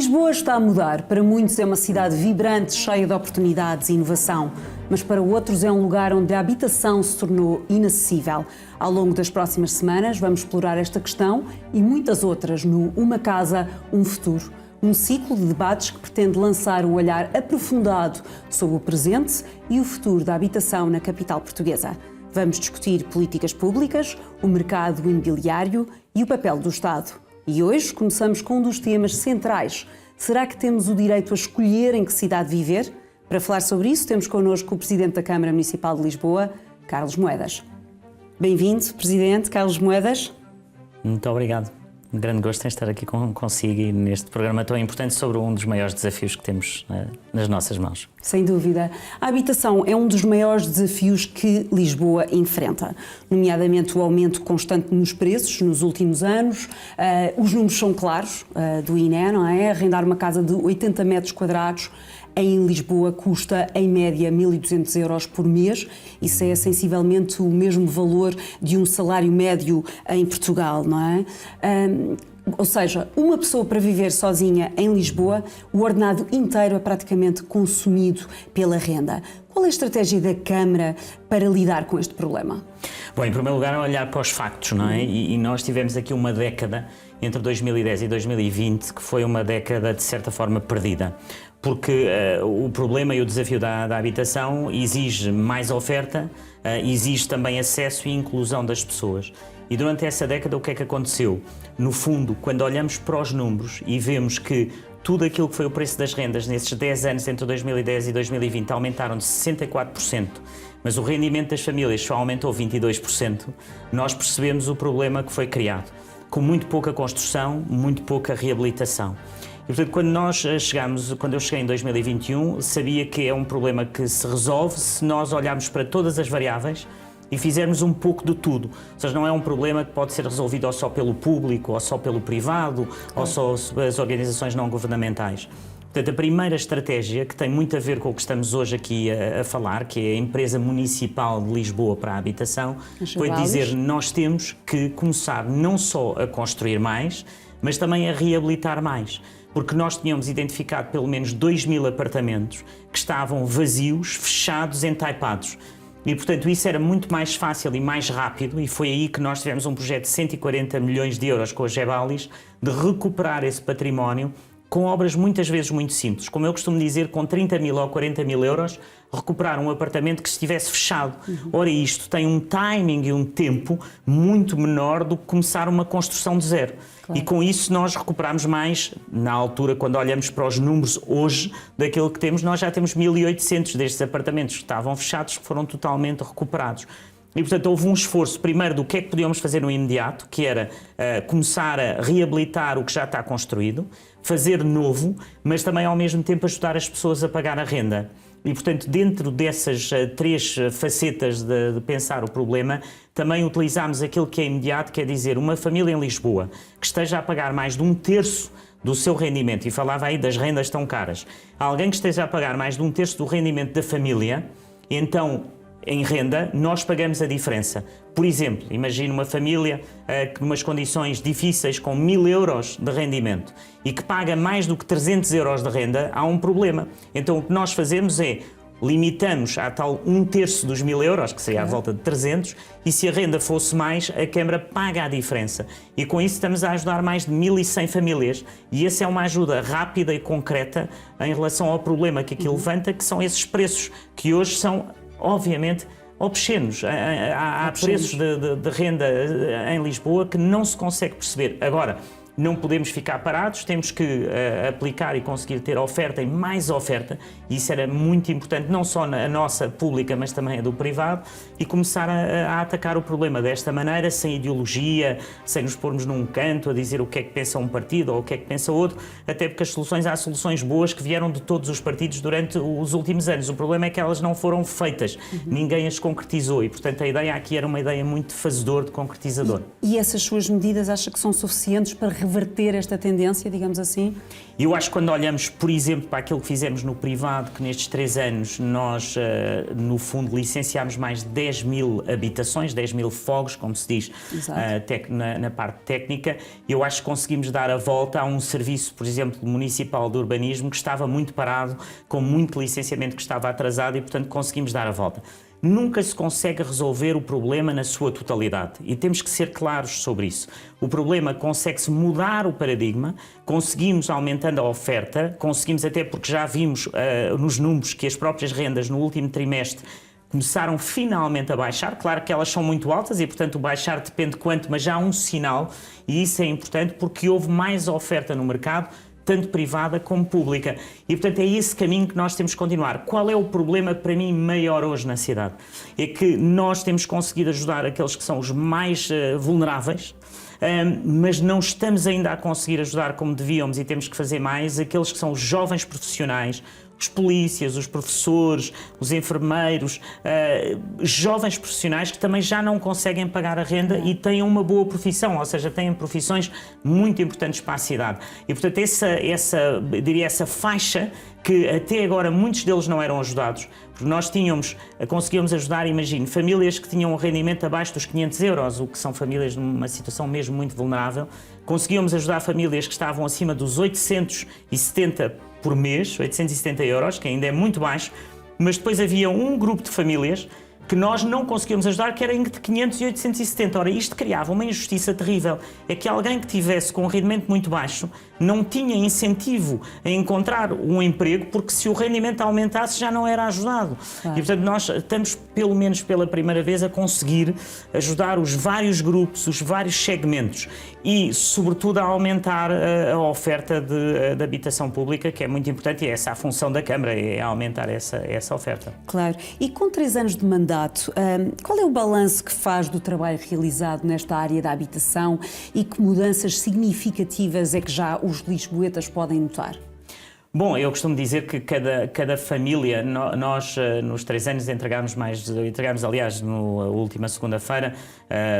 Lisboa está a mudar. Para muitos é uma cidade vibrante, cheia de oportunidades e inovação. Mas para outros é um lugar onde a habitação se tornou inacessível. Ao longo das próximas semanas vamos explorar esta questão e muitas outras no Uma Casa, um Futuro. Um ciclo de debates que pretende lançar um olhar aprofundado sobre o presente e o futuro da habitação na capital portuguesa. Vamos discutir políticas públicas, o mercado imobiliário e o papel do Estado. E hoje começamos com um dos temas centrais. Será que temos o direito a escolher em que cidade viver? Para falar sobre isso, temos connosco o Presidente da Câmara Municipal de Lisboa, Carlos Moedas. Bem-vindo, Presidente Carlos Moedas. Muito obrigado. Um grande gosto em estar aqui consigo e neste programa tão importante sobre um dos maiores desafios que temos nas nossas mãos. Sem dúvida. A habitação é um dos maiores desafios que Lisboa enfrenta, nomeadamente o aumento constante nos preços nos últimos anos. Os números são claros do INE, não é? Arrendar uma casa de 80 metros quadrados em Lisboa custa, em média, 1.200 euros por mês. Isso é sensivelmente o mesmo valor de um salário médio em Portugal, não é? Ou seja, uma pessoa para viver sozinha em Lisboa, o ordenado inteiro é praticamente consumido pela renda. Qual é a estratégia da Câmara para lidar com este problema? Bom, em primeiro lugar, olhar para os factos, não é? E nós tivemos aqui uma década, entre 2010 e 2020, que foi uma década, de certa forma, perdida. Porque o problema e o desafio da habitação exige mais oferta, exige também acesso e inclusão das pessoas. E durante essa década o que é que aconteceu? No fundo, quando olhamos para os números e vemos que tudo aquilo que foi o preço das rendas nesses 10 anos, entre 2010 e 2020, aumentaram de 64%, mas o rendimento das famílias só aumentou 22%, nós percebemos o problema que foi criado, com muito pouca construção, muito pouca reabilitação. E, portanto, quando eu cheguei em 2021, sabia que é um problema que se resolve se nós olharmos para todas as variáveis e fizermos um pouco de tudo. Ou seja, não é um problema que pode ser resolvido ou só pelo público, ou só pelo privado, ou só as organizações não governamentais. Portanto, a primeira estratégia, que tem muito a ver com o que estamos hoje aqui a falar, que é a Empresa Municipal de Lisboa para a Habitação, foi dizer nós temos que começar não só a construir mais, mas também a reabilitar mais. Porque nós tínhamos identificado pelo menos 2.000 apartamentos que estavam vazios, fechados, entaipados. E, portanto, isso era muito mais fácil e mais rápido, e foi aí que nós tivemos um projeto de 140 milhões de euros com a Gebalis, de recuperar esse património com obras muitas vezes muito simples. Como eu costumo dizer, com 30 mil ou 40 mil euros, recuperar um apartamento que estivesse fechado. Ora, isto tem um timing e um tempo muito menor do que começar uma construção de zero. Claro. E com isso nós recuperamos mais, na altura, quando olhamos para os números hoje, daquilo que temos, nós já temos 1.800 destes apartamentos que estavam fechados, que foram totalmente recuperados. E, portanto, houve um esforço, primeiro, do que é que podíamos fazer no imediato, que era começar a reabilitar o que já está construído, fazer novo, mas também, ao mesmo tempo, ajudar as pessoas a pagar a renda. E, portanto, dentro dessas três facetas de pensar o problema, também utilizámos aquilo que é imediato, que é dizer, uma família em Lisboa que esteja a pagar mais de 1/3 do seu rendimento, e falava aí das rendas tão caras, alguém que esteja a pagar mais de 1/3 do rendimento da família, então, em renda, nós pagamos a diferença. Por exemplo, imagine uma família que, numas condições difíceis, com 1.000 euros de rendimento e que paga mais do que 300 euros de renda, há um problema. Então, o que nós fazemos é limitamos a tal 1/3 dos 1.000 euros, que seria à volta de 300, e se a renda fosse mais, a Câmara paga a diferença. E com isso estamos a ajudar mais de 1.100 famílias. E essa é uma ajuda rápida e concreta em relação ao problema que aqui levanta, que são esses preços que hoje são, obviamente, obscenos. Há preços de renda em Lisboa que não se consegue perceber. Agora, não podemos ficar parados, temos que aplicar e conseguir ter oferta e mais oferta, e isso era muito importante, não só na nossa pública, mas também a do privado, e começar a atacar o problema desta maneira, sem ideologia, sem nos pormos num canto a dizer o que é que pensa um partido ou o que é que pensa outro, até porque há soluções boas que vieram de todos os partidos durante os últimos anos. O problema é que elas não foram feitas, ninguém as concretizou, e portanto a ideia aqui era uma ideia muito fazedor, de concretizador. E essas suas medidas acha que são suficientes para reverter esta tendência, digamos assim? Eu acho que quando olhamos, por exemplo, para aquilo que fizemos no privado, que nestes 3 anos nós, no fundo, licenciámos mais de 10 mil habitações, 10 mil fogos, como se diz na parte técnica, eu acho que conseguimos dar a volta a um serviço, por exemplo, municipal de urbanismo que estava muito parado, com muito licenciamento que estava atrasado e, portanto, conseguimos dar a volta. Nunca se consegue resolver o problema na sua totalidade e temos que ser claros sobre isso. O problema consegue-se mudar o paradigma, conseguimos aumentando a oferta, conseguimos até porque já vimos nos números que as próprias rendas no último trimestre começaram finalmente a baixar. Claro que elas são muito altas e, portanto, o baixar depende de quanto, mas já há um sinal e isso é importante porque houve mais oferta no mercado, tanto privada como pública. E, portanto, é esse caminho que nós temos que continuar. Qual é o problema, para mim, maior hoje na cidade? É que nós temos conseguido ajudar aqueles que são os mais vulneráveis, mas não estamos ainda a conseguir ajudar como devíamos e temos que fazer mais aqueles que são os jovens profissionais, os polícias, os professores, os enfermeiros, jovens profissionais que também já não conseguem pagar a renda e têm uma boa profissão, ou seja, têm profissões muito importantes para a cidade. E, portanto, essa faixa que até agora muitos deles não eram ajudados, porque nós conseguíamos ajudar, imagine, famílias que tinham um rendimento abaixo dos 500 euros, o que são famílias numa situação mesmo muito vulnerável, conseguíamos ajudar famílias que estavam acima dos 870 por mês, 870 euros, que ainda é muito baixo, mas depois havia um grupo de famílias que nós não conseguíamos ajudar, que era entre 500 e 870. Ora, isto criava uma injustiça terrível. É que alguém que tivesse com um rendimento muito baixo não tinha incentivo a encontrar um emprego, porque se o rendimento aumentasse já não era ajudado. Claro. E, portanto, nós estamos, pelo menos pela primeira vez, a conseguir ajudar os vários grupos, os vários segmentos e, sobretudo, a aumentar a oferta de habitação pública, que é muito importante, e essa é a função da Câmara, é aumentar essa oferta. Claro. E com 3 anos de mandato, qual é o balanço que faz do trabalho realizado nesta área da habitação e que mudanças significativas é que já os lisboetas podem notar? Bom, eu costumo dizer que cada família, nós nos 3 anos entregamos aliás, na última segunda-feira,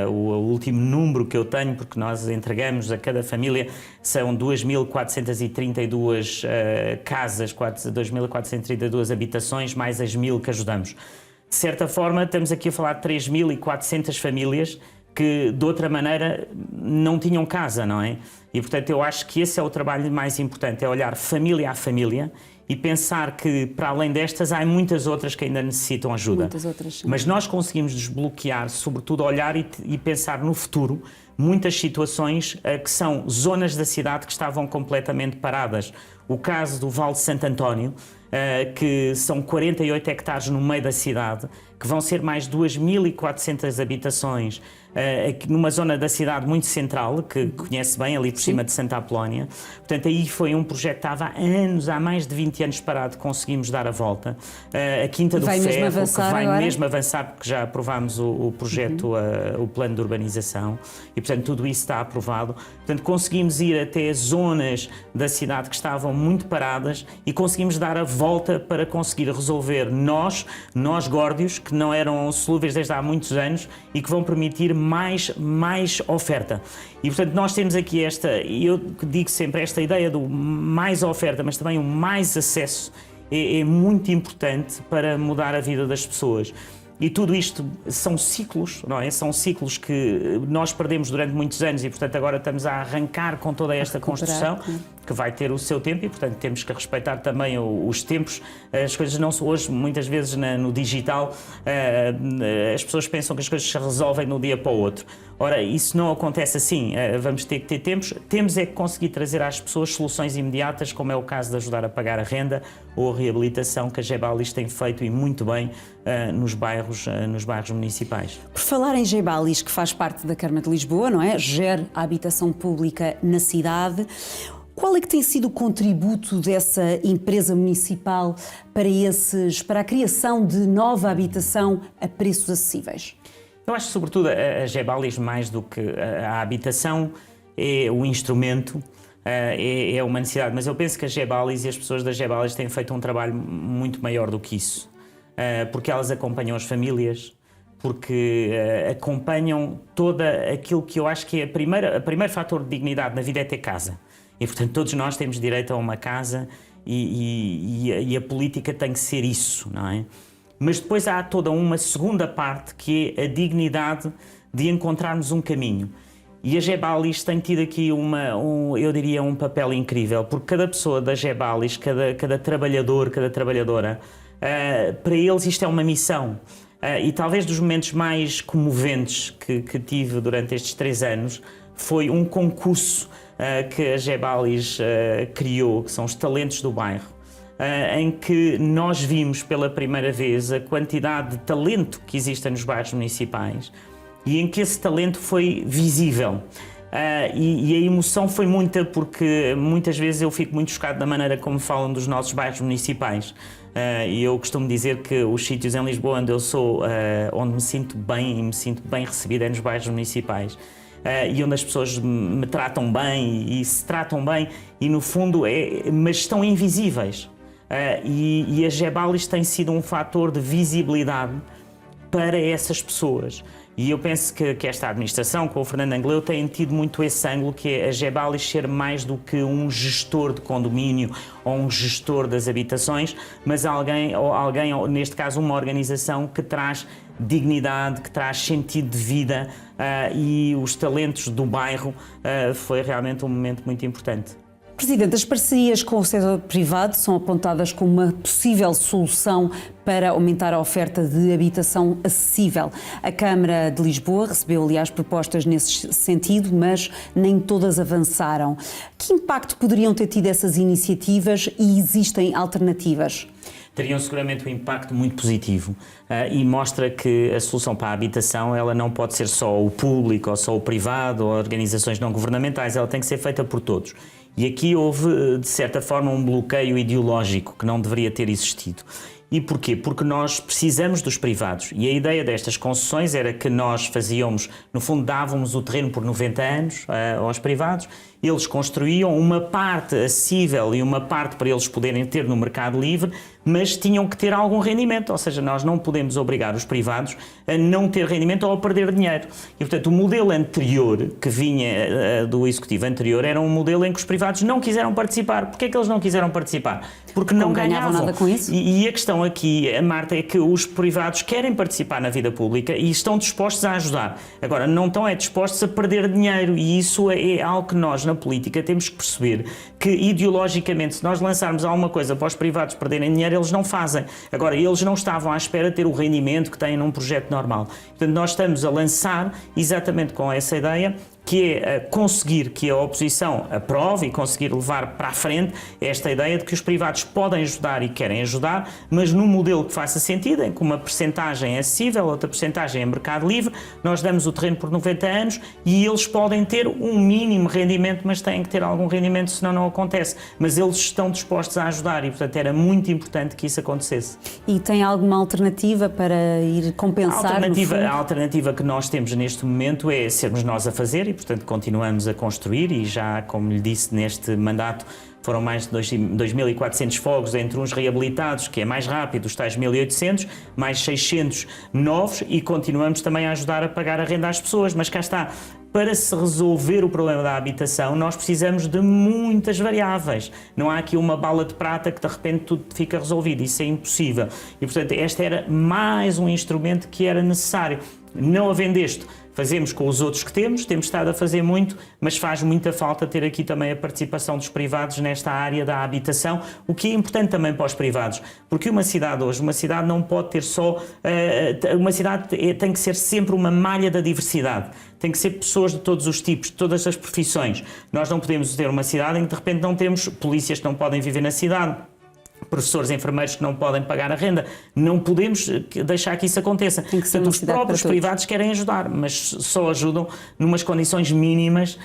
o último número que eu tenho, porque nós entregamos a cada família, são 2.432 casas, 2.432 habitações, mais as 1.000 que ajudamos. De certa forma, estamos aqui a falar de 3.400 famílias que, de outra maneira, não tinham casa, não é? E, portanto, eu acho que esse é o trabalho mais importante, é olhar família a família e pensar que, para além destas, há muitas outras que ainda necessitam ajuda. Muitas outras, sim. Mas nós conseguimos desbloquear, sobretudo olhar e pensar no futuro, muitas situações que são zonas da cidade que estavam completamente paradas. O caso do Vale de Santo António, que são 48 hectares no meio da cidade, que vão ser mais 2.400 habitações, numa zona da cidade muito central, que conhece bem, ali por cima de Santa Apolónia. Portanto, aí foi um projeto que estava há mais de 20 anos parado, conseguimos dar a volta. A Quinta do Ferro, que vai mesmo avançar, porque já aprovámos o projeto, o plano de urbanização, e, portanto, tudo isso está aprovado. Portanto, conseguimos ir até zonas da cidade que estavam muito paradas e conseguimos dar a volta para conseguir resolver nós górdios, que não eram solúveis desde há muitos anos e que vão permitir mais oferta. E, portanto, nós temos aqui eu digo sempre, esta ideia do mais oferta, mas também o mais acesso é muito importante para mudar a vida das pessoas. E tudo isto são ciclos, não é? São ciclos que nós perdemos durante muitos anos e, portanto, agora estamos a arrancar com toda esta construção, que vai ter o seu tempo e, portanto, temos que respeitar também os tempos. As coisas não são hoje, muitas vezes no digital, as pessoas pensam que as coisas se resolvem de um dia para o outro. Ora, isso não acontece assim, vamos ter que ter tempos. Temos é que conseguir trazer às pessoas soluções imediatas, como é o caso de ajudar a pagar a renda ou a reabilitação, que a Gebalis tem feito e muito bem nos bairros municipais. Por falar em Gebalis, que faz parte da Câmara de Lisboa, não é? Gera a habitação pública na cidade. Qual é que tem sido o contributo dessa empresa municipal para a criação de nova habitação a preços acessíveis? Eu acho que, sobretudo, a Gebalis, mais do que a habitação, é o instrumento, é uma necessidade. Mas eu penso que a Gebalis e as pessoas da Gebalis têm feito um trabalho muito maior do que isso. Porque elas acompanham as famílias, porque acompanham toda aquilo que eu acho que é o primeiro fator de dignidade na vida é ter casa. E, portanto, todos nós temos direito a uma casa e a política tem que ser isso, não é? Mas depois há toda uma segunda parte que é a dignidade de encontrarmos um caminho. E a Gebalis tem tido aqui eu diria, um papel incrível, porque cada pessoa da Gebalis, cada trabalhador, cada trabalhadora, para eles isto é uma missão. E talvez dos momentos mais comoventes que tive durante estes 3 anos foi um concurso que a Gebalis criou, que são os talentos do bairro, em que nós vimos pela primeira vez a quantidade de talento que existe nos bairros municipais e em que esse talento foi visível. E a emoção foi muita, porque muitas vezes eu fico muito chocado da maneira como falam dos nossos bairros municipais. E eu costumo dizer que os sítios em Lisboa onde eu sou, onde me sinto bem e me sinto bem recebida é nos bairros municipais. E onde as pessoas me tratam bem e se tratam bem e no fundo mas estão invisíveis. E a Gebalis tem sido um fator de visibilidade para essas pessoas. E eu penso que esta administração, com o Fernando Angleu, tem tido muito esse ângulo, que é a Gebalis ser mais do que um gestor de condomínio ou um gestor das habitações, mas alguém, neste caso uma organização que traz dignidade, que traz sentido de vida, e os talentos do bairro foi realmente um momento muito importante. Presidente, as parcerias com o setor privado são apontadas como uma possível solução para aumentar a oferta de habitação acessível. A Câmara de Lisboa recebeu, aliás, propostas nesse sentido, mas nem todas avançaram. Que impacto poderiam ter tido essas iniciativas e existem alternativas? Teriam seguramente um impacto muito positivo e mostra que a solução para a habitação ela não pode ser só o público ou só o privado ou organizações não governamentais, ela tem que ser feita por todos. E aqui houve, de certa forma, um bloqueio ideológico que não deveria ter existido. E porquê? Porque nós precisamos dos privados. E a ideia destas concessões era que nós fazíamos, no fundo, dávamos o terreno por 90 anos aos privados, eles construíam uma parte acessível e uma parte para eles poderem ter no mercado livre, mas tinham que ter algum rendimento, ou seja, nós não podemos obrigar os privados a não ter rendimento ou a perder dinheiro. E, portanto, o modelo anterior, que vinha do executivo anterior, era um modelo em que os privados não quiseram participar. Porquê é que eles não quiseram participar? Porque não ganhavam nada com isso. E a questão aqui, Marta, é que os privados querem participar na vida pública e estão dispostos a ajudar. Agora, não estão dispostos a perder dinheiro, e isso é algo que nós, na política, temos que perceber que, ideologicamente, se nós lançarmos alguma coisa para os privados perderem dinheiro, eles não fazem. Agora, eles não estavam à espera de ter o rendimento que têm num projeto normal. Portanto, nós estamos a lançar exatamente com essa ideia, que é conseguir que a oposição aprove e conseguir levar para a frente esta ideia de que os privados podem ajudar e querem ajudar, mas num modelo que faça sentido, em que uma percentagem é acessível, outra percentagem é mercado livre, nós damos o terreno por 90 anos e eles podem ter um mínimo rendimento, mas têm que ter algum rendimento, senão não acontece. Mas eles estão dispostos a ajudar e, portanto, era muito importante que isso acontecesse. E tem alguma alternativa para ir compensar? A alternativa que nós temos neste momento é sermos nós a fazer e, portanto, continuamos a construir e já, como lhe disse, neste mandato foram mais de 2.400 fogos entre uns reabilitados, que é mais rápido, os tais 1.800, mais 600 novos, e continuamos também a ajudar a pagar a renda às pessoas. Mas cá está, para se resolver o problema da habitação, nós precisamos de muitas variáveis. Não há aqui uma bala de prata que de repente tudo fica resolvido, isso é impossível. E, portanto, este era mais um instrumento que era necessário. Não havendo este, fazemos com os outros que temos estado a fazer muito, mas faz muita falta ter aqui também a participação dos privados nesta área da habitação, o que é importante também para os privados, porque uma cidade hoje, uma cidade não pode ter só, uma cidade tem que ser sempre uma malha da diversidade, tem que ser pessoas de todos os tipos, de todas as profissões. Nós não podemos ter uma cidade em que de repente não temos polícias que não podem viver na cidade, professores, enfermeiros que não podem pagar a renda. Não podemos deixar que isso aconteça. Portanto, os próprios privados querem ajudar, mas só ajudam numas condições mínimas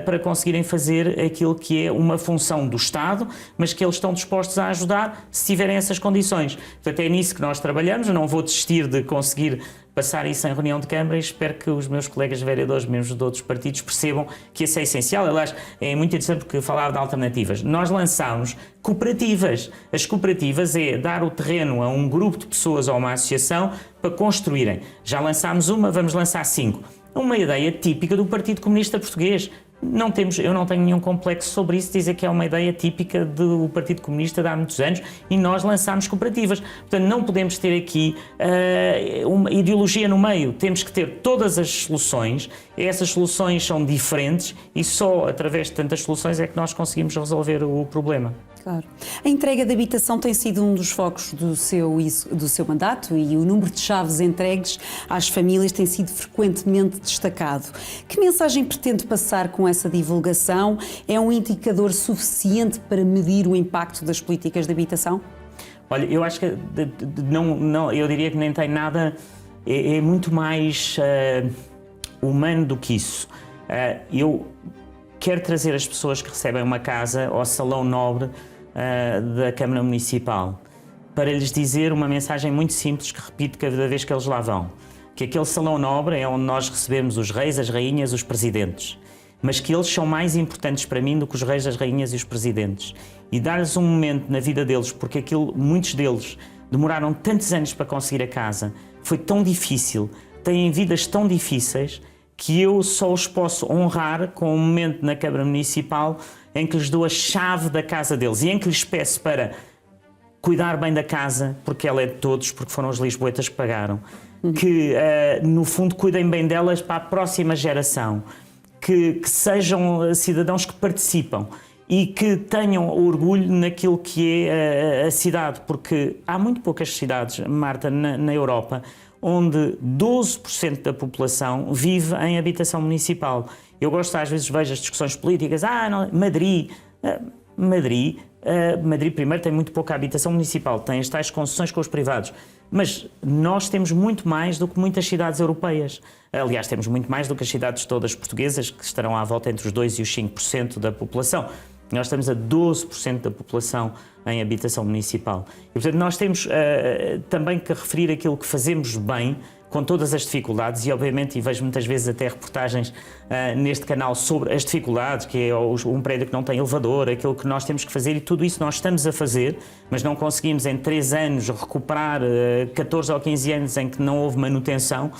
para conseguirem fazer aquilo que é uma função do Estado, mas que eles estão dispostos a ajudar se tiverem essas condições. Portanto, é nisso que nós trabalhamos. Eu não vou desistir de conseguir passar isso em reunião de Câmara e espero que os meus colegas vereadores, membros de outros partidos, percebam que isso é essencial. Aliás, é muito interessante porque falava de alternativas. Nós lançámos cooperativas. As cooperativas é dar o terreno a um grupo de pessoas ou a uma associação para construírem. Já lançámos uma, vamos lançar 5. Uma ideia típica do Partido Comunista Português. Eu não tenho nenhum complexo sobre isso, dizer que é uma ideia típica do Partido Comunista de há muitos anos e nós lançámos cooperativas. Portanto, não podemos ter aqui uma ideologia no meio, temos que ter todas as soluções, essas soluções são diferentes e só através de tantas soluções é que nós conseguimos resolver o problema. Claro. A entrega de habitação tem sido um dos focos do seu mandato e o número de chaves entregues às famílias tem sido frequentemente destacado. Que mensagem pretende passar com essa divulgação? É um indicador suficiente para medir o impacto das políticas de habitação? Olha, eu acho que não, eu diria que nem tem nada, é muito mais humano do que isso. Eu quero trazer as pessoas que recebem uma casa ao Salão Nobre da Câmara Municipal para lhes dizer uma mensagem muito simples que repito cada vez que eles lá vão, que aquele Salão Nobre é onde nós recebemos os reis, as rainhas, os presidentes, mas que eles são mais importantes para mim do que os reis, as rainhas e os presidentes, e dar-lhes um momento na vida deles, porque muitos deles demoraram tantos anos para conseguir a casa, foi tão difícil, têm vidas tão difíceis, que eu só os posso honrar com um momento na Câmara Municipal em que lhes dou a chave da casa deles e em que lhes peço para cuidar bem da casa, porque ela é de todos, porque foram os lisboetas que pagaram, que no fundo cuidem bem delas para a próxima geração, que sejam cidadãos que participam e que tenham orgulho naquilo que é a cidade, porque há muito poucas cidades, Marta, na Europa, onde 12% da população vive em habitação municipal. Eu gosto, às vezes, vejo as discussões políticas, Madrid primeiro tem muito pouca habitação municipal, tem as tais concessões com os privados, mas nós temos muito mais do que muitas cidades europeias. Aliás, temos muito mais do que as cidades todas portuguesas, que estarão à volta entre os 2% e os 5% da população. Nós estamos a 12% da população em habitação municipal. E, portanto, nós temos também que referir aquilo que fazemos bem, com todas as dificuldades, e obviamente, e vejo muitas vezes até reportagens neste canal sobre as dificuldades, que é um prédio que não tem elevador, aquilo que nós temos que fazer, e tudo isso nós estamos a fazer, mas não conseguimos em 3 anos recuperar 14 ou 15 anos em que não houve manutenção.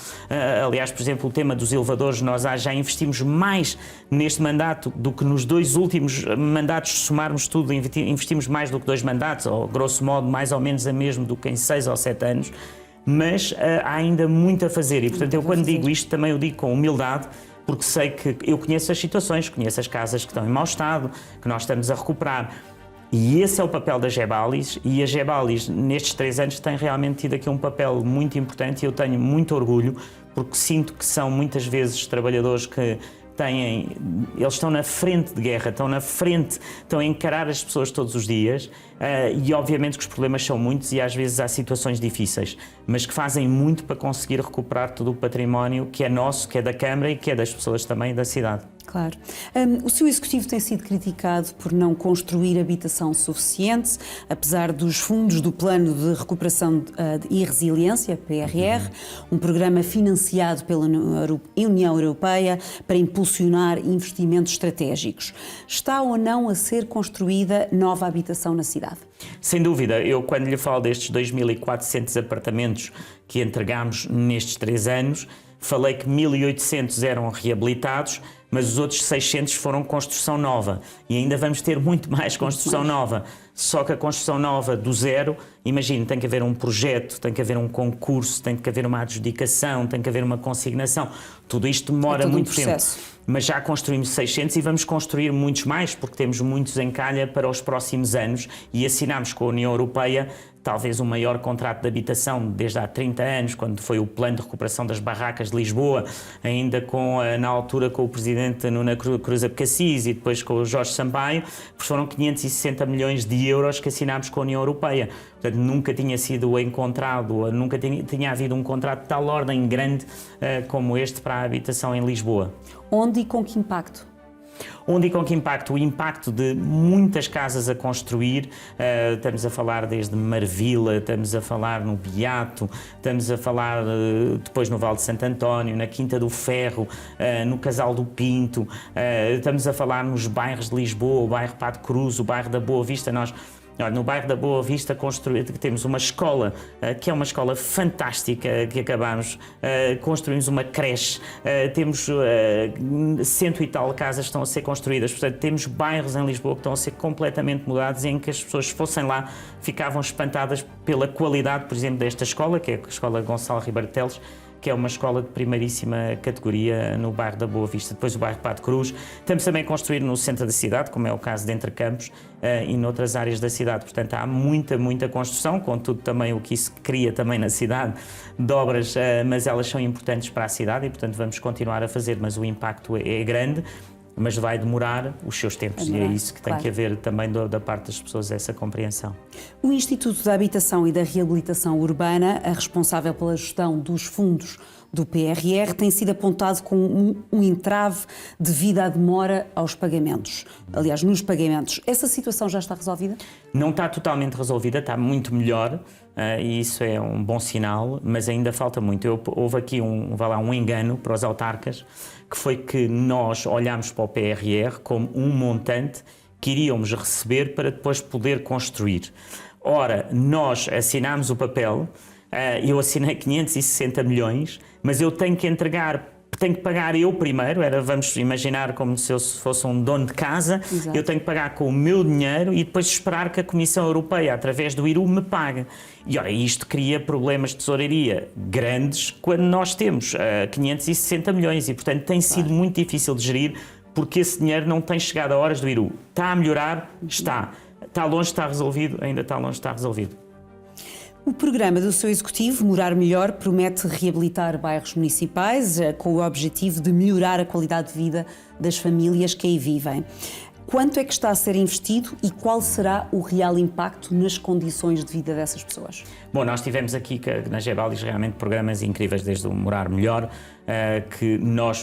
Aliás, por exemplo, o tema dos elevadores, nós já investimos mais neste mandato do que nos 2 últimos mandatos, se somarmos tudo, investimos mais do que 2 mandatos, ou grosso modo mais ou menos a mesmo do que em 6 ou 7 anos. Mas há ainda muito a fazer e, portanto, eu quando digo isto também o digo com humildade, porque sei que eu conheço as situações, conheço as casas que estão em mau estado, que nós estamos a recuperar. E esse é o papel da Gebalis, e a Gebalis nestes 3 anos tem realmente tido aqui um papel muito importante e eu tenho muito orgulho, porque sinto que são muitas vezes trabalhadores que eles estão na frente de guerra, estão a encarar as pessoas todos os dias e obviamente que os problemas são muitos e às vezes há situações difíceis, mas que fazem muito para conseguir recuperar todo o património que é nosso, que é da Câmara e que é das pessoas também da cidade. Claro. O seu executivo tem sido criticado por não construir habitação suficiente, apesar dos fundos do Plano de Recuperação e Resiliência, PRR, um programa financiado pela União Europeia para impulsionar investimentos estratégicos. Está ou não a ser construída nova habitação na cidade? Sem dúvida. Eu, quando lhe falo destes 2.400 apartamentos que entregámos nestes 3 anos, falei que 1.800 eram reabilitados, mas os outros 600 foram construção nova. E ainda vamos ter muito mais construção nova. Só que a construção nova do zero, imagine, tem que haver um projeto, tem que haver um concurso, tem que haver uma adjudicação, tem que haver uma consignação. Tudo isto demora muito tempo. Mas já construímos 600 e vamos construir muitos mais, porque temos muitos em calha para os próximos anos e assinámos com a União Europeia talvez o maior contrato de habitação desde há 30 anos, quando foi o plano de recuperação das barracas de Lisboa, ainda na altura com o presidente Nuno Cruz Abcacis e depois com o Jorge Sampaio, foram 560 milhões de euros que assinámos com a União Europeia. Portanto, nunca tinha sido encontrado, nunca tinha havido um contrato de tal ordem grande como este para a habitação em Lisboa. Onde e com que impacto? Onde e com que impacto? O impacto de muitas casas a construir, estamos a falar desde Marvila, estamos a falar no Beato, estamos a falar depois no Val de Santo António, na Quinta do Ferro, no Casal do Pinto, estamos a falar nos bairros de Lisboa, o bairro Padre Cruz, o bairro da Boa Vista. No bairro da Boa Vista temos uma escola, que é uma escola fantástica, que acabamos, construímos uma creche, temos 100 e tal casas que estão a ser construídas, portanto temos bairros em Lisboa que estão a ser completamente mudados, em que as pessoas fossem lá ficavam espantadas pela qualidade, por exemplo, desta escola, que é a Escola Gonçalo Ribeiro Teles, que é uma escola de primeiríssima categoria no bairro da Boa Vista. Depois o bairro Padre Cruz. Estamos também a construir no centro da cidade, como é o caso de Entre Campos, e noutras áreas da cidade. Portanto, há muita construção, contudo também o que isso cria também na cidade, de obras, mas elas são importantes para a cidade e, portanto, vamos continuar a fazer, mas o impacto é grande. Mas vai demorar os seus tempos e é isso que tem que haver também da parte das pessoas, essa compreensão. O Instituto da Habitação e da Reabilitação Urbana, a responsável pela gestão dos fundos do PRR, tem sido apontado como um entrave devido à demora aos pagamentos. Aliás, nos pagamentos. Essa situação já está resolvida? Não está totalmente resolvida, está muito melhor. E isso é um bom sinal, mas ainda falta muito. Houve aqui um engano para os autarcas, que foi que nós olhámos para o PRR como um montante que iríamos receber para depois poder construir. Ora, nós assinámos o papel, eu assinei 560 milhões, mas eu tenho que pagar eu primeiro, vamos imaginar como se eu fosse um dono de casa. Exato. Eu tenho que pagar com o meu dinheiro e depois esperar que a Comissão Europeia, através do IRU, me pague. E ora, isto cria problemas de tesouraria grandes quando nós temos 560 milhões e, portanto, tem sido muito difícil de gerir porque esse dinheiro não tem chegado a horas do IRU. Está a melhorar? Está. Está longe de estar resolvido? Ainda está longe de estar resolvido. O programa do seu executivo, Morar Melhor, promete reabilitar bairros municipais com o objetivo de melhorar a qualidade de vida das famílias que aí vivem. Quanto é que está a ser investido e qual será o real impacto nas condições de vida dessas pessoas? Bom, nós tivemos aqui na Gebalis realmente programas incríveis, desde o Morar Melhor, que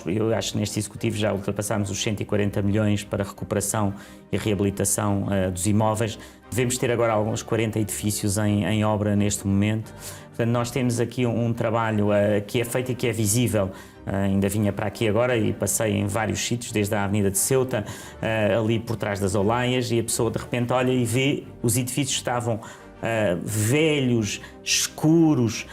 eu acho que neste executivo já ultrapassámos os 140 milhões para recuperação e reabilitação dos imóveis. Devemos ter agora alguns 40 edifícios em obra neste momento. Portanto, nós temos aqui um trabalho que é feito e que é visível. Ainda vinha para aqui agora e passei em vários sítios, desde a Avenida de Ceuta, ali por trás das Olaias, e a pessoa de repente olha e vê os edifícios estavam velhos, escuros,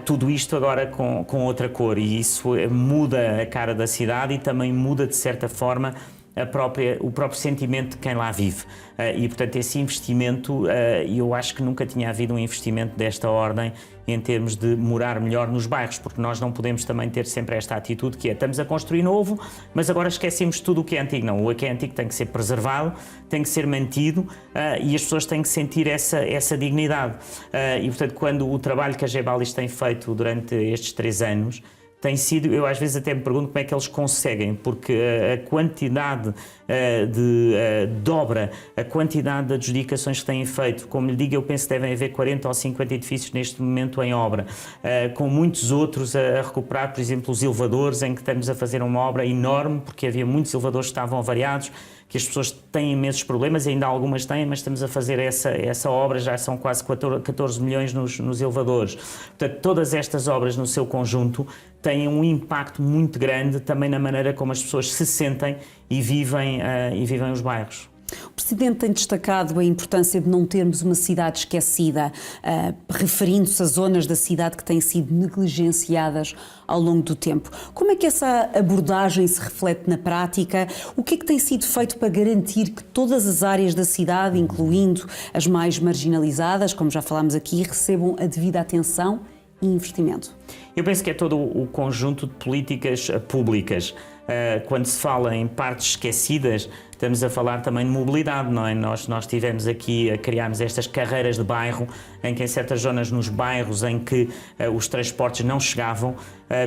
tudo isto agora com outra cor, e isso muda a cara da cidade e também muda de certa forma o próprio sentimento de quem lá vive. E, portanto, esse investimento, eu acho que nunca tinha havido um investimento desta ordem em termos de morar melhor nos bairros, porque nós não podemos também ter sempre esta atitude que é, estamos a construir novo, mas agora esquecemos tudo o que é antigo. Não, o que é antigo tem que ser preservado, tem que ser mantido, e as pessoas têm que sentir essa dignidade. E, portanto, quando o trabalho que a Gebalis tem feito durante estes 3 anos, tem sido, eu às vezes até me pergunto como é que eles conseguem, porque a quantidade de obra, a quantidade de adjudicações que têm feito, como lhe digo, eu penso que devem haver 40 ou 50 edifícios neste momento em obra, com muitos outros a recuperar, por exemplo, os elevadores, em que estamos a fazer uma obra enorme, porque havia muitos elevadores que estavam avariados, que as pessoas têm imensos problemas, ainda algumas têm, mas estamos a fazer essa obra, já são quase 14 milhões nos elevadores. Portanto, todas estas obras no seu conjunto têm um impacto muito grande também na maneira como as pessoas se sentem e vivem os bairros. O Presidente tem destacado a importância de não termos uma cidade esquecida, referindo-se a zonas da cidade que têm sido negligenciadas ao longo do tempo. Como é que essa abordagem se reflete na prática? O que é que tem sido feito para garantir que todas as áreas da cidade, incluindo as mais marginalizadas, como já falámos aqui, recebam a devida atenção e investimento? Eu penso que é todo o conjunto de políticas públicas. Quando se fala em partes esquecidas, estamos a falar também de mobilidade, não é? Nós tivemos aqui, criámos estas carreiras de bairro, em que em certas zonas nos bairros em que os transportes não chegavam,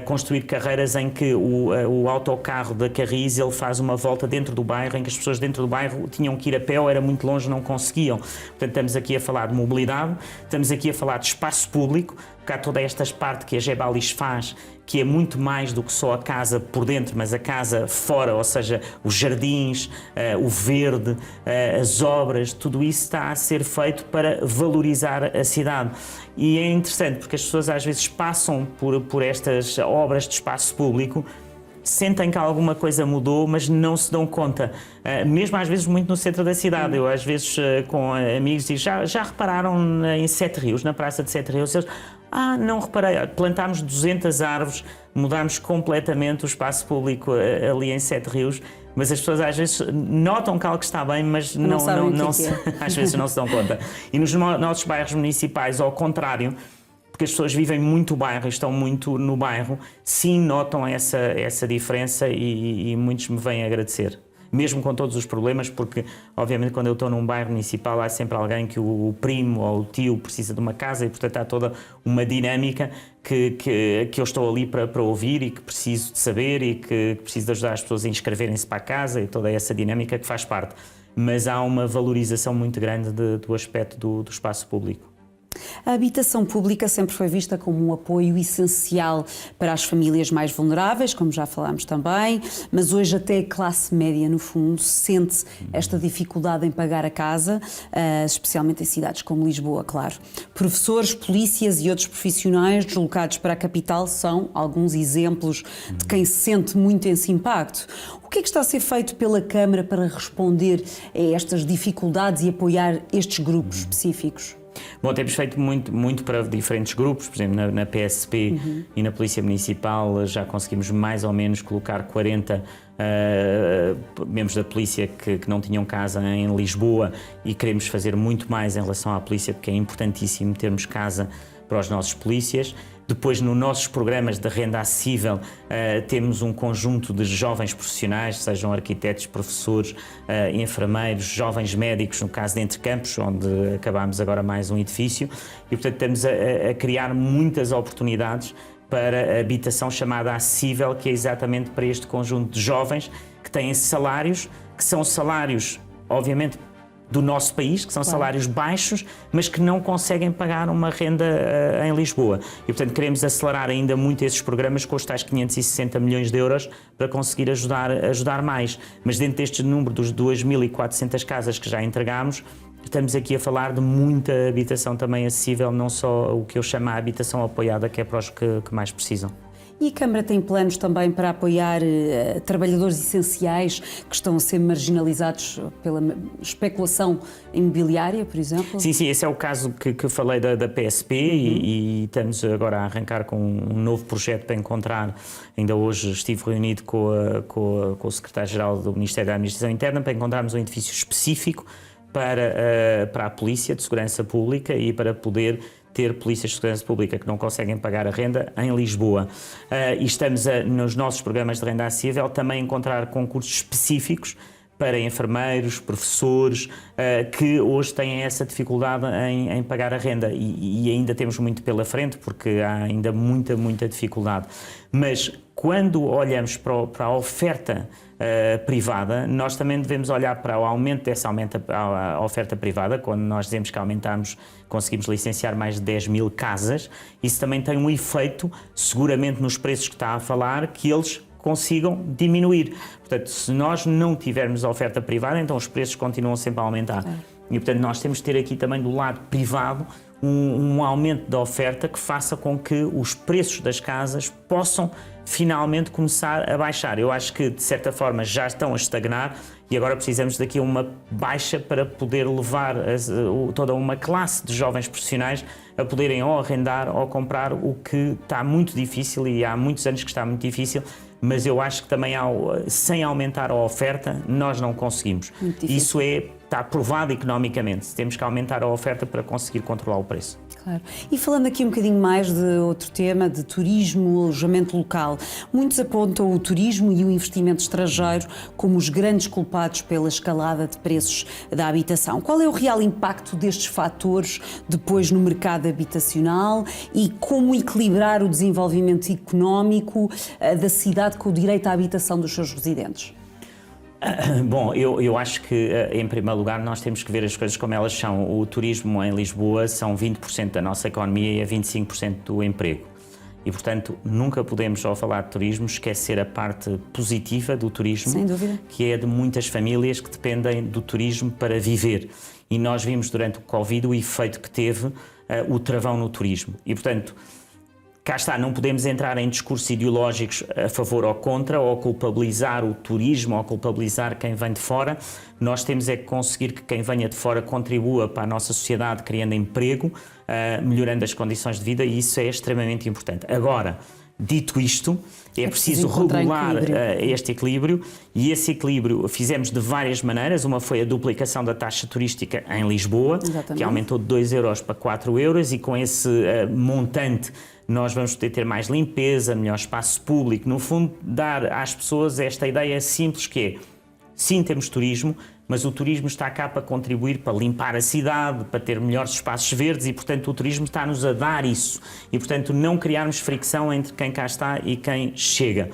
construir carreiras em que o autocarro da Carris, ele faz uma volta dentro do bairro, em que as pessoas dentro do bairro tinham que ir a pé ou era muito longe, não conseguiam. Portanto, estamos aqui a falar de mobilidade, estamos aqui a falar de espaço público, porque há toda esta parte que a Gebalis faz, que é muito mais do que só a casa por dentro, mas a casa fora, ou seja, os jardins, o verde, as obras, tudo isso está a ser feito para valorizar a cidade. E é interessante porque as pessoas às vezes passam por estas obras de espaço público, sentem que alguma coisa mudou, mas não se dão conta. Mesmo às vezes muito no centro da cidade. Eu às vezes com amigos digo, já repararam em Sete Rios, na Praça de Sete Rios? Eles, não reparei. Plantámos 200 árvores, mudámos completamente o espaço público ali em Sete Rios, mas as pessoas às vezes notam que algo está bem, mas não às vezes não se dão conta. E nos nossos bairros municipais, ao contrário, porque as pessoas vivem muito o bairro, estão muito no bairro, sim notam essa diferença e muitos me vêm agradecer. Mesmo com todos os problemas, porque obviamente quando eu estou num bairro municipal há sempre alguém que o primo ou o tio precisa de uma casa e portanto há toda uma dinâmica que eu estou ali para ouvir e que preciso de saber e que preciso de ajudar as pessoas a inscreverem-se para a casa e toda essa dinâmica que faz parte. Mas há uma valorização muito grande do aspecto do espaço público. A habitação pública sempre foi vista como um apoio essencial para as famílias mais vulneráveis, como já falámos também, mas hoje até a classe média, no fundo, sente esta dificuldade em pagar a casa, especialmente em cidades como Lisboa, claro. Professores, polícias e outros profissionais deslocados para a capital são alguns exemplos de quem sente muito esse impacto. O que é que está a ser feito pela Câmara para responder a estas dificuldades e apoiar estes grupos específicos? Bom, temos feito muito para diferentes grupos, por exemplo, na PSP e na Polícia Municipal já conseguimos mais ou menos colocar 40 membros da Polícia que não tinham casa em Lisboa e queremos fazer muito mais em relação à Polícia, porque é importantíssimo termos casa para os nossos polícias. Depois, nos nossos programas de renda acessível, temos um conjunto de jovens profissionais, sejam arquitetos, professores, enfermeiros, jovens médicos, no caso de Entre Campos, onde acabámos agora mais um edifício, e portanto estamos a criar muitas oportunidades para a habitação chamada acessível, que é exatamente para este conjunto de jovens que têm salários, que são salários, obviamente, do nosso país, que são salários baixos, mas que não conseguem pagar uma renda em Lisboa. E, portanto, queremos acelerar ainda muito esses programas com os tais 560 milhões de euros para conseguir ajudar mais. Mas dentro deste número dos 2.400 casas que já entregámos, estamos aqui a falar de muita habitação também acessível, não só o que eu chamo a habitação apoiada, que é para os que mais precisam. E a Câmara tem planos também para apoiar trabalhadores essenciais que estão a ser marginalizados pela especulação imobiliária, por exemplo? Sim, esse é o caso que falei da PSP e estamos agora a arrancar com um novo projeto para encontrar. Ainda hoje estive reunido com o Secretário-Geral do Ministério da Administração Interna para encontrarmos um edifício específico para a Polícia de Segurança Pública e para poder ter polícias de segurança pública que não conseguem pagar a renda em Lisboa. E estamos, nos nossos programas de renda acessível, também a encontrar concursos específicos para enfermeiros, professores, que hoje têm essa dificuldade em pagar a renda. E ainda temos muito pela frente, porque há ainda muita dificuldade. Mas quando olhamos para a oferta privada, nós também devemos olhar para o aumento dessa oferta privada. Quando nós dizemos que conseguimos licenciar mais de 10 mil casas, isso também tem um efeito, seguramente nos preços que está a falar, que eles consigam diminuir. Portanto, se nós não tivermos a oferta privada, então os preços continuam sempre a aumentar. E, portanto, nós temos de ter aqui também do lado privado um aumento da oferta que faça com que os preços das casas possam finalmente começar a baixar. Eu acho que, de certa forma, já estão a estagnar e agora precisamos daqui a uma baixa para poder levar toda uma classe de jovens profissionais a poderem ou arrendar ou comprar, o que está muito difícil e há muitos anos que está muito difícil, mas eu acho que também sem aumentar a oferta nós não conseguimos. Isso está provado economicamente. Temos que aumentar a oferta para conseguir controlar o preço. Claro. E falando aqui um bocadinho mais de outro tema, de turismo, alojamento local, muitos apontam o turismo e o investimento estrangeiro como os grandes culpados pela escalada de preços da habitação. Qual é o real impacto destes fatores depois no mercado habitacional e como equilibrar o desenvolvimento económico da cidade com o direito à habitação dos seus residentes? Bom, eu acho que, em primeiro lugar, nós temos que ver as coisas como elas são. O turismo em Lisboa são 20% da nossa economia e é 25% do emprego. E, portanto, nunca podemos, ao falar de turismo, esquecer a parte positiva do turismo, sem dúvida, que é de muitas famílias que dependem do turismo para viver. E nós vimos durante o Covid o efeito que teve o travão no turismo. E, portanto, cá está, não podemos entrar em discursos ideológicos a favor ou contra, ou culpabilizar o turismo, ou culpabilizar quem vem de fora. Nós temos é que conseguir que quem venha de fora contribua para a nossa sociedade, criando emprego, melhorando as condições de vida, e isso é extremamente importante. Agora, dito isto, é preciso regular este equilíbrio, e esse equilíbrio fizemos de várias maneiras. Uma foi a duplicação da taxa turística em Lisboa, que aumentou de 2 euros para 4 euros, e com esse montante nós vamos poder ter mais limpeza, melhor espaço público. No fundo, dar às pessoas esta ideia simples que é, sim, temos turismo, mas o turismo está cá para contribuir, para limpar a cidade, para ter melhores espaços verdes, e, portanto, o turismo está-nos a dar isso. E, portanto, não criarmos fricção entre quem cá está e quem chega.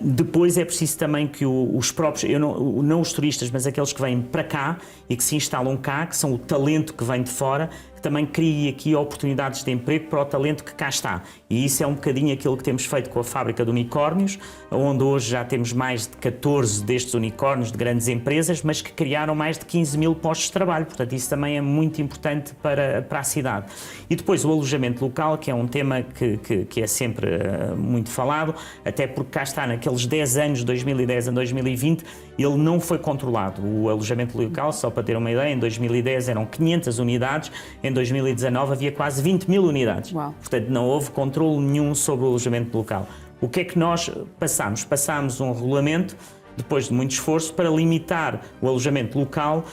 Depois é preciso também que os próprios, não os turistas, mas aqueles que vêm para cá e que se instalam cá, que são o talento que vem de fora, que também criem aqui oportunidades de emprego para o talento que cá está. E isso é um bocadinho aquilo que temos feito com a fábrica de unicórnios, onde hoje já temos mais de 14 destes unicórnios de grandes empresas, mas que criaram mais de 15 mil postos de trabalho. Portanto, isso também é muito importante para a cidade. E depois o alojamento local, que é um tema que é sempre muito falado, até porque cá está, naqueles 10 anos, de 2010 a 2020, ele não foi controlado. O alojamento local, só para ter uma ideia, em 2010 eram 500 unidades, em 2019 havia quase 20 mil unidades. Uau. Portanto, não houve controle nenhum sobre o alojamento local. O que é que nós passámos? Passámos um regulamento, depois de muito esforço, para limitar o alojamento local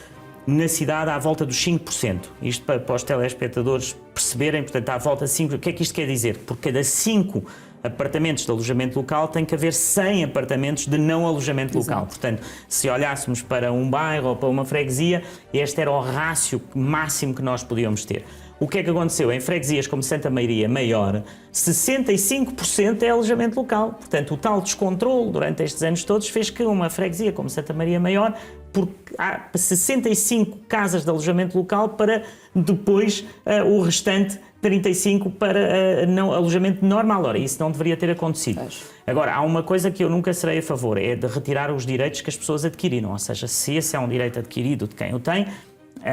na cidade à volta dos 5%. Isto para os telespectadores perceberem, portanto, à volta de 5%. O que é que isto quer dizer? Por cada 5 apartamentos de alojamento local tem que haver 100 apartamentos de não alojamento local. Portanto, se olhássemos para um bairro ou para uma freguesia, este era o rácio máximo que nós podíamos ter. O que é que aconteceu? Em freguesias como Santa Maria Maior, 65% é alojamento local. Portanto, o tal descontrole durante estes anos todos fez que uma freguesia como Santa Maria Maior, porque há 65 casas de alojamento local, para depois o restante 35 para não, alojamento normal. Ora, isso não deveria ter acontecido. Agora, há uma coisa que eu nunca serei a favor, é de retirar os direitos que as pessoas adquiriram. Ou seja, se esse é um direito adquirido de quem o tem,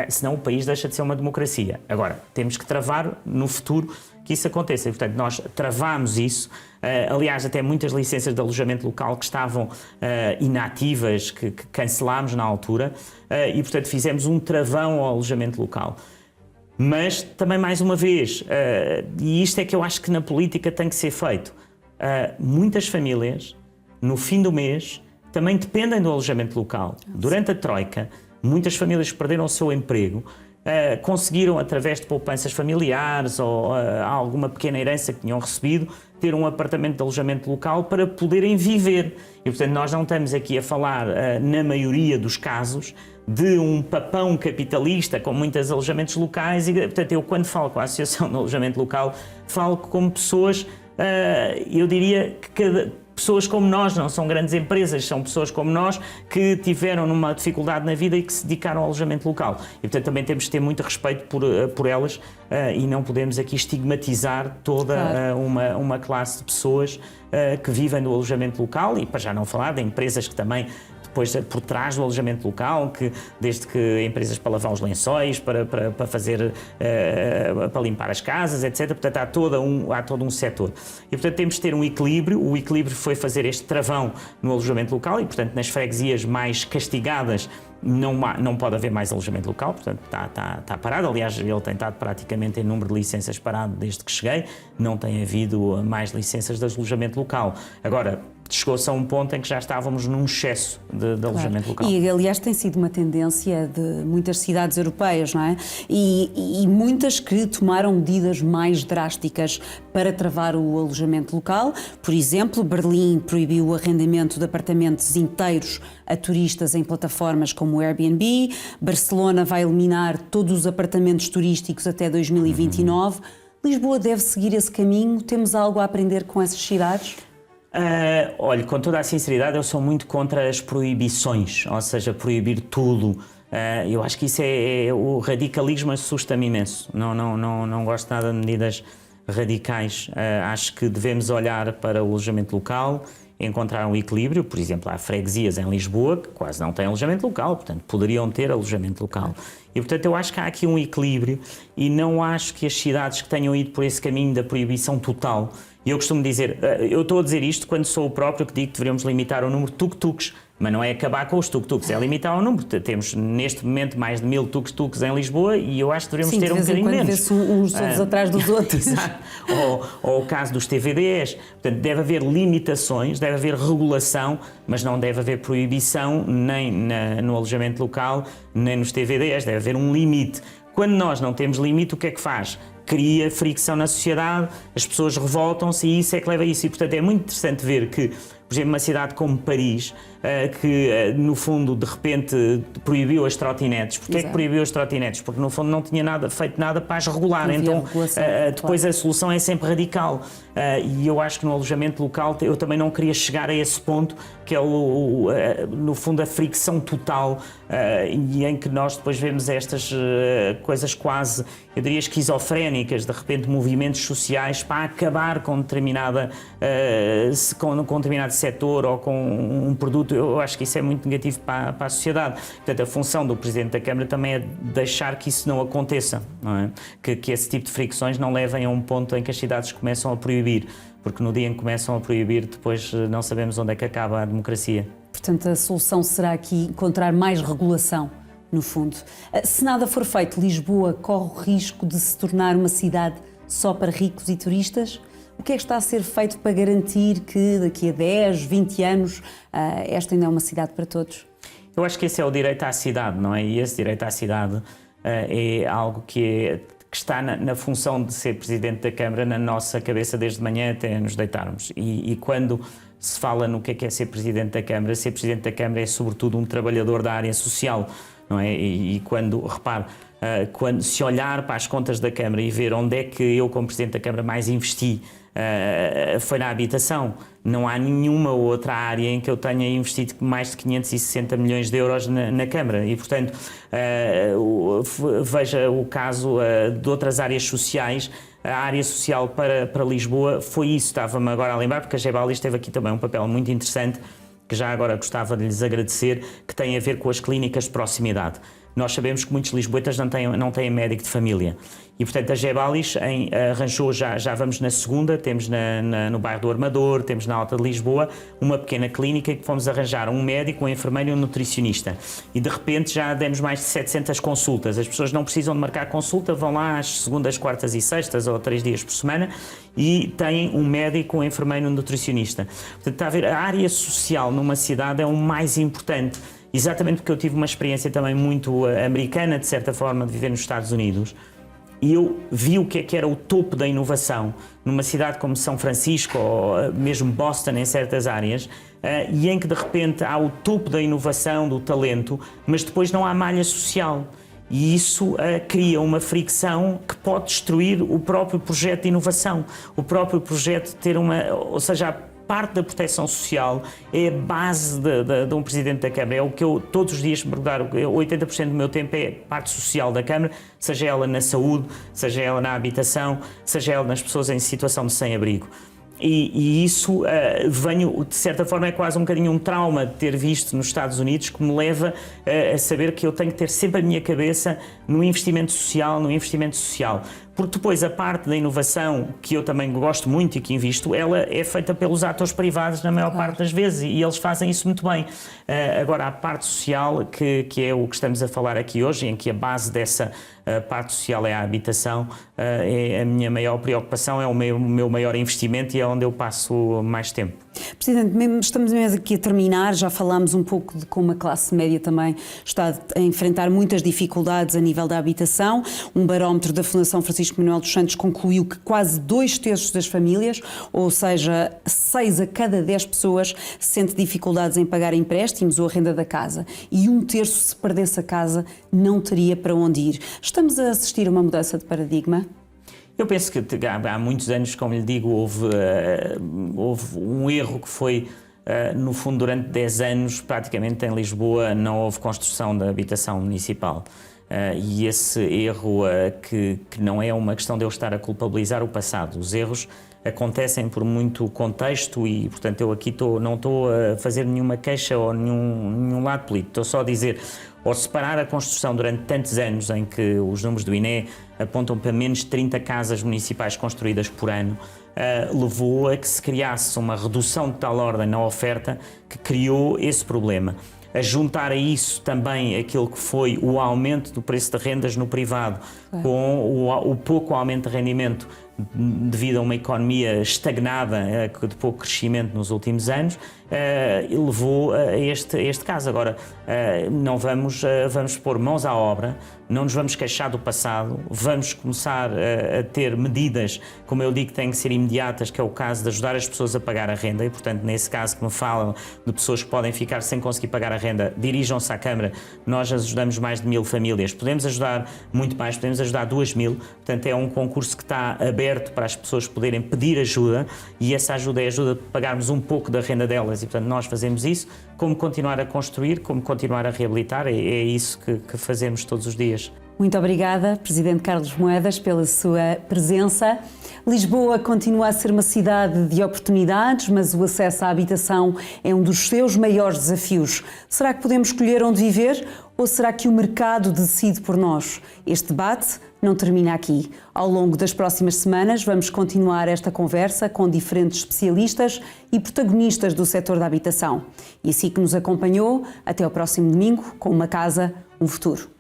senão o país deixa de ser uma democracia. Agora, temos que travar no futuro que isso aconteça. E, portanto, nós travamos isso. Aliás, até muitas licenças de alojamento local que estavam inativas, que cancelámos na altura, e, portanto, fizemos um travão ao alojamento local. Mas, também, mais uma vez, e isto é que eu acho que na política tem que ser feito, muitas famílias, no fim do mês, também dependem do alojamento local. Durante a Troika, muitas famílias perderam o seu emprego, conseguiram, através de poupanças familiares ou alguma pequena herança que tinham recebido, ter um apartamento de alojamento local para poderem viver. E, portanto, nós não estamos aqui a falar, na maioria dos casos, de um papão capitalista com muitos alojamentos locais. E, portanto, eu, quando falo com a Associação de Alojamento Local, falo como pessoas, eu diria que pessoas como nós, não são grandes empresas, são pessoas como nós que tiveram numa dificuldade na vida e que se dedicaram ao alojamento local. E, portanto, também temos de ter muito respeito por elas, e não podemos aqui estigmatizar toda uma classe de pessoas que vivem do alojamento local, e para já não falar de empresas que também depois por trás do alojamento local, que desde que empresas para lavar os lençóis, para fazer, para limpar as casas, etc. Portanto, há todo um setor. E, portanto, temos de ter um equilíbrio. O equilíbrio foi fazer este travão no alojamento local e, portanto, nas freguesias mais castigadas não pode haver mais alojamento local, portanto, está parado. Aliás, ele tem estado praticamente em número de licenças parado desde que cheguei. Não tem havido mais licenças de alojamento local. Agora, chegou-se a um ponto em que já estávamos num excesso de alojamento local. E, aliás, tem sido uma tendência de muitas cidades europeias, não é? E muitas que tomaram medidas mais drásticas para travar o alojamento local. Por exemplo, Berlim proibiu o arrendamento de apartamentos inteiros a turistas em plataformas como o Airbnb. Barcelona vai eliminar todos os apartamentos turísticos até 2029. Lisboa deve seguir esse caminho? Temos algo a aprender com essas cidades? Olha, com toda a sinceridade, eu sou muito contra as proibições, ou seja, proibir tudo. Eu acho que isso o radicalismo assusta-me imenso. Não gosto nada de medidas radicais. Acho que devemos olhar para o alojamento local, encontrar um equilíbrio. Por exemplo, há freguesias em Lisboa que quase não têm alojamento local, portanto, poderiam ter alojamento local. E, portanto, eu acho que há aqui um equilíbrio e não acho que as cidades que tenham ido por esse caminho da proibição total, e eu costumo dizer, eu estou a dizer isto quando sou o próprio que digo que deveríamos limitar o número de tuk-tuks, mas não é acabar com os tuk-tuks, é limitar o número. Temos neste momento mais de 1000 tuk-tuks em Lisboa e eu acho que devemos ter um bocadinho menos. Vê-se uns todos atrás dos outros. Exato. Ou o caso dos TVDs. Portanto, deve haver limitações, deve haver regulação, mas não deve haver proibição nem no alojamento local, nem nos TVDs. Deve haver um limite. Quando nós não temos limite, o que é que faz? Cria fricção na sociedade, as pessoas revoltam-se e isso é que leva a isso. E, portanto, é muito interessante ver que, por exemplo, uma cidade como Paris, que no fundo de repente proibiu as trotinetes. Porquê é que proibiu as trotinetes? Porque no fundo não tinha feito nada para as regular. Então depois a solução é sempre radical. E eu acho que no alojamento local eu também não queria chegar a esse ponto, que é no fundo a fricção total, e em que nós depois vemos estas coisas quase, eu diria, esquizofrénicas, de repente movimentos sociais para acabar com determinado setor ou com um produto. Eu acho que isso é muito negativo para a sociedade. Portanto, a função do Presidente da Câmara também é deixar que isso não aconteça, não é? Que esse tipo de fricções não levem a um ponto em que as cidades começam a proibir, porque no dia em que começam a proibir, depois não sabemos onde é que acaba a democracia. Portanto, a solução será aqui encontrar mais regulação, no fundo. Se nada for feito, Lisboa corre o risco de se tornar uma cidade só para ricos e turistas? O que é que está a ser feito para garantir que daqui a 10, 20 anos esta ainda é uma cidade para todos? Eu acho que esse é o direito à cidade, não é? E esse direito à cidade é algo que está na função de ser Presidente da Câmara na nossa cabeça desde manhã até nos deitarmos. E quando se fala no que é ser Presidente da Câmara, ser Presidente da Câmara é sobretudo um trabalhador da área social, não é? E quando, repare, quando se olhar para as contas da Câmara e ver onde é que eu, como Presidente da Câmara, mais investi, foi na habitação. Não há nenhuma outra área em que eu tenha investido mais de 560 milhões de euros na Câmara e, portanto, veja o caso de outras áreas sociais. A área social para Lisboa foi isso. Estava-me agora a lembrar, porque a Gebalis teve aqui também um papel muito interessante, que já agora gostava de lhes agradecer, que tem a ver com as clínicas de proximidade. Nós sabemos que muitos lisboetas não têm médico de família e, portanto, a Gebalis arranjou, já vamos na segunda, temos no bairro do Armador, temos na Alta de Lisboa, uma pequena clínica que fomos arranjar um médico, um enfermeiro e um nutricionista. E, de repente, já demos mais de 700 consultas. As pessoas não precisam de marcar consulta, vão lá às segundas, quartas e sextas ou 3 dias por semana e têm um médico, um enfermeiro e um nutricionista. Portanto, está a ver, a área social numa cidade é o mais importante. Exatamente porque eu tive uma experiência também muito americana, de certa forma, de viver nos Estados Unidos, e eu vi o que é que era o topo da inovação numa cidade como São Francisco ou mesmo Boston em certas áreas, e em que de repente há o topo da inovação, do talento, mas depois não há malha social. E isso cria uma fricção que pode destruir o próprio projeto de inovação, o próprio projeto de ter ou seja, parte da proteção social é a base de um Presidente da Câmara. É o que eu todos os dias me perguntar, 80% do meu tempo é parte social da Câmara, seja ela na saúde, seja ela na habitação, seja ela nas pessoas em situação de sem-abrigo. E isso de certa forma, é quase um bocadinho um trauma de ter visto nos Estados Unidos, que me leva a saber que eu tenho que ter sempre a minha cabeça no investimento social, Porque depois a parte da inovação, que eu também gosto muito e que invisto, ela é feita pelos atores privados na maior parte das vezes e eles fazem isso muito bem. Agora, a parte social, que é o que estamos a falar aqui hoje, em que a base dessa parte social é a habitação, é a minha maior preocupação, é o meu maior investimento e é onde eu passo mais tempo. Presidente, estamos mesmo aqui a terminar, já falámos um pouco de como a classe média também está a enfrentar muitas dificuldades a nível da habitação. Um barómetro da Fundação Francisco Manuel dos Santos concluiu que quase 2/3 das famílias, ou seja, 6 a cada 10 pessoas, sente dificuldades em pagar empréstimos ou a renda da casa. E 1/3, se perdesse a casa, não teria para onde ir. Estamos a assistir a uma mudança de paradigma? Eu penso que há muitos anos, como lhe digo, houve um erro que foi, no fundo, durante 10 anos, praticamente em Lisboa, não houve construção da habitação municipal. E esse erro que não é uma questão de eu estar a culpabilizar o passado. Os erros acontecem por muito contexto e, portanto, eu aqui não estou a fazer nenhuma queixa ou nenhum lado político. Estou só a dizer, ao separar a construção durante tantos anos em que os números do INE apontam para menos de 30 casas municipais construídas por ano, levou a que se criasse uma redução de tal ordem na oferta que criou esse problema. A juntar a isso também aquilo que foi o aumento do preço de rendas no privado, com o pouco aumento de rendimento devido a uma economia estagnada, de pouco crescimento nos últimos anos, levou a este caso. Agora, não vamos pôr mãos à obra, não nos vamos queixar do passado, vamos começar a ter medidas, como eu digo, que têm que ser imediatas, que é o caso de ajudar as pessoas a pagar a renda e, portanto, nesse caso que me falam de pessoas que podem ficar sem conseguir pagar a renda, dirijam-se à Câmara, nós ajudamos mais de 1000 famílias, podemos ajudar muito mais, podemos ajudar 2000, portanto é um concurso que está aberto para as pessoas poderem pedir ajuda e essa ajuda é ajuda para pagarmos um pouco da renda delas e, portanto, nós fazemos isso, como continuar a construir, como continuar a reabilitar, é isso que fazemos todos os dias. Muito obrigada, Presidente Carlos Moedas, pela sua presença. Lisboa continua a ser uma cidade de oportunidades, mas o acesso à habitação é um dos seus maiores desafios. Será que podemos escolher onde viver ou será que o mercado decide por nós? Este debate não termina aqui. Ao longo das próximas semanas vamos continuar esta conversa com diferentes especialistas e protagonistas do setor da habitação. E assim que nos acompanhou, até ao próximo domingo com Uma Casa, um Futuro.